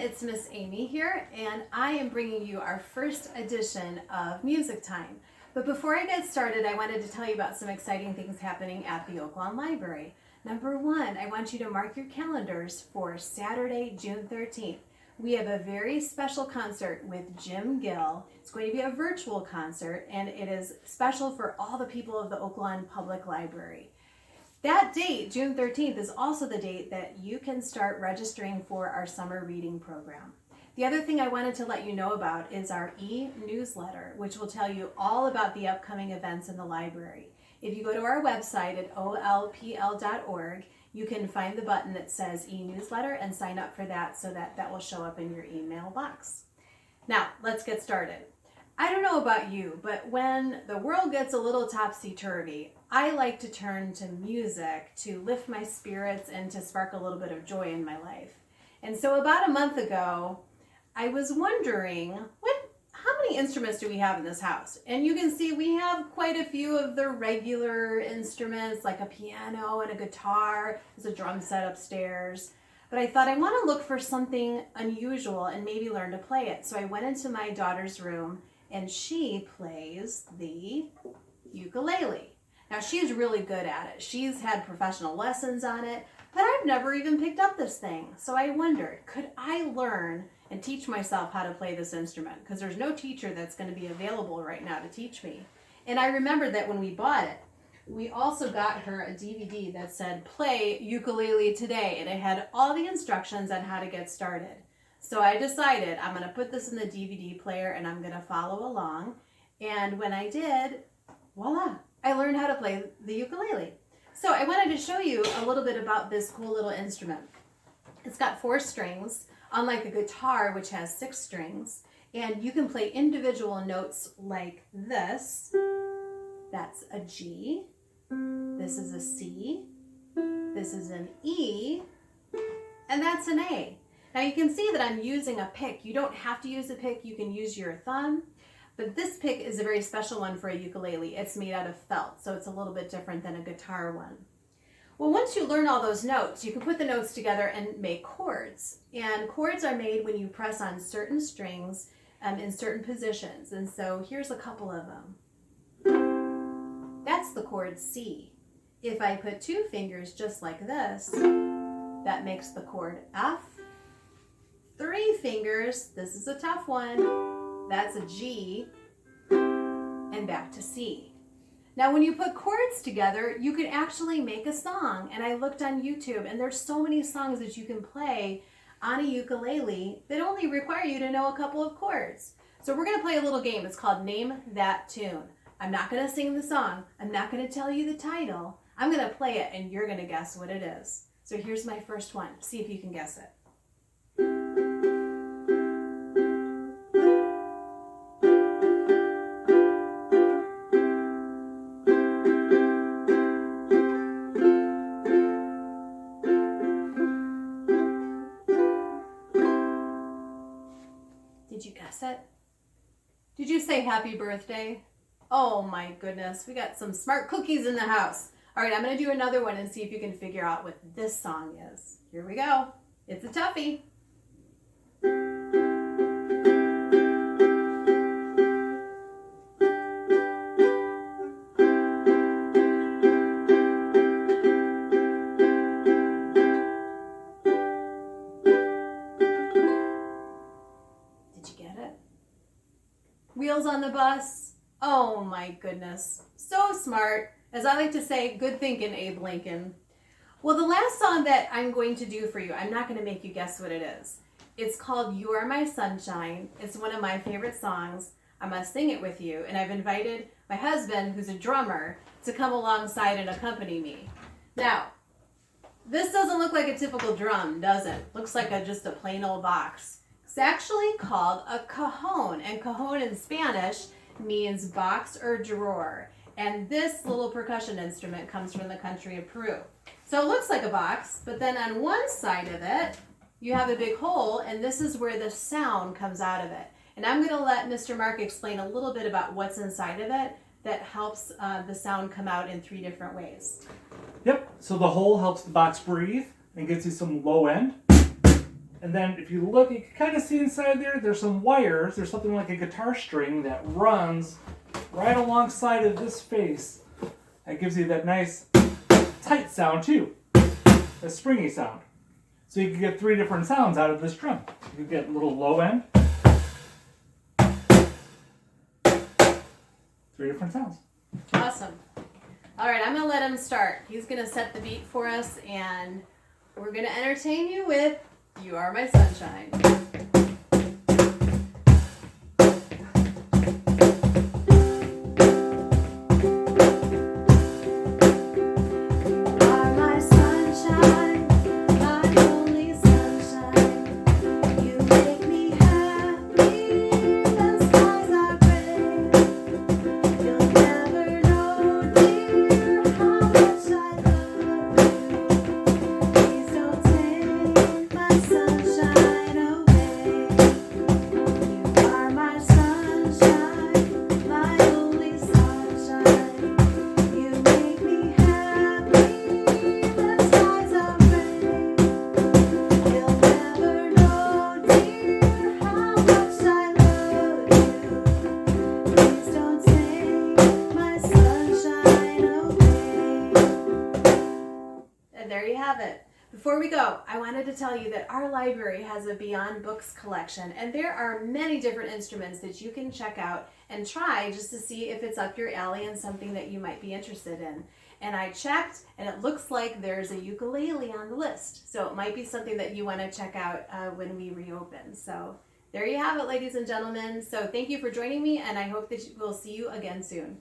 it's Miss Amy here, and I am bringing you our first edition of Music Time. But before I get started, I wanted to tell you about some exciting things happening at the Oaklawn Library. Number one, I want you to mark your calendars for Saturday, June 13th. We have a very special concert with Jim Gill. It's going to be a virtual concert, and it is special for all the people of the Oaklawn Public Library. That date, June 13th, is also the date that you can start registering for our summer reading program. The other thing I wanted to let you know about is our e-newsletter, which will tell you all about the upcoming events in the library. If you go to our website at olpl.org, you can find the button that says e-newsletter and sign up for that so that will show up in your email box. Now, let's get started. I don't know about you, but when the world gets a little topsy-turvy, I like to turn to music to lift my spirits and to spark a little bit of joy in my life. And so about a month ago, I was wondering, how many instruments do we have in this house? And you can see we have quite a few of the regular instruments, like a piano and a guitar. There's a drum set upstairs. But I thought I want to look for something unusual and maybe learn to play it. So I went into my daughter's room, and she plays the ukulele. Now, she's really good at it. She's had professional lessons on it, but I've never even picked up this thing. So I wondered, could I learn and teach myself how to play this instrument? Because there's no teacher that's going to be available right now to teach me. And I remembered that when we bought it, we also got her a DVD that said, "Play Ukulele Today," and it had all the instructions on how to get started. So I decided I'm going to put this in the DVD player and I'm going to follow along. And when I did, voila, I learned how to play the ukulele. So I wanted to show you a little bit about this cool little instrument. It's got 4 strings, unlike a guitar, which has 6 strings. And you can play individual notes like this. That's a G. This is a C. This is an E. And that's an A. Now you can see that I'm using a pick. You don't have to use a pick. You can use your thumb. But this pick is a very special one for a ukulele. It's made out of felt, so it's a little bit different than a guitar one. Well, once you learn all those notes, you can put the notes together and make chords. And chords are made when you press on certain strings in certain positions. And so here's a couple of them. That's the chord C. If I put 2 fingers just like this, that makes the chord F. 3 fingers, this is a tough one, that's a G, and back to C. Now when you put chords together, you can actually make a song. And I looked on YouTube, and there's so many songs that you can play on a ukulele that only require you to know a couple of chords. So we're going to play a little game. It's called Name That Tune. I'm not going to sing the song. I'm not going to tell you the title. I'm going to play it, and you're going to guess what it is. So here's my first one. See if you can guess it. Did you guess it? Did you say happy birthday? Oh my goodness, we got some smart cookies in the house. All right, I'm going to do another one and see if you can figure out what this song is. Here we go. It's a toughie. Wheels on the Bus. Oh my goodness. So smart. As I like to say, good thinking, Abe Lincoln. Well, the last song that I'm going to do for you, I'm not going to make you guess what it is. It's called You Are My Sunshine. It's one of my favorite songs. I'm going to sing it with you. And I've invited my husband, who's a drummer, to come alongside and accompany me. Now, this doesn't look like a typical drum, does it? Looks like just a plain old box. It's actually called a cajon, and cajon in Spanish means box or drawer. And this little percussion instrument comes from the country of Peru. So it looks like a box, but then on one side of it, you have a big hole, and this is where the sound comes out of it. And I'm going to let Mr. Mark explain a little bit about what's inside of it that helps the sound come out in 3 different ways. Yep, so the hole helps the box breathe and gets you some low end. And then if you look, you can kind of see inside there, there's some wires. There's something like a guitar string that runs right alongside of this face. That gives you that nice tight sound too, a springy sound. So you can get 3 different sounds out of this drum. You can get a little low end, 3 different sounds. Awesome. All right, I'm going to let him start. He's going to set the beat for us, and we're going to entertain you with You Are My Sunshine. There you have it. Before we go, I wanted to tell you that our library has a Beyond Books collection, and there are many different instruments that you can check out and try just to see if it's up your alley and something that you might be interested in. And I checked, and it looks like there's a ukulele on the list. So it might be something that you want to check out when we reopen. So there you have it, ladies and gentlemen. So thank you for joining me, and I hope that we'll see you again soon.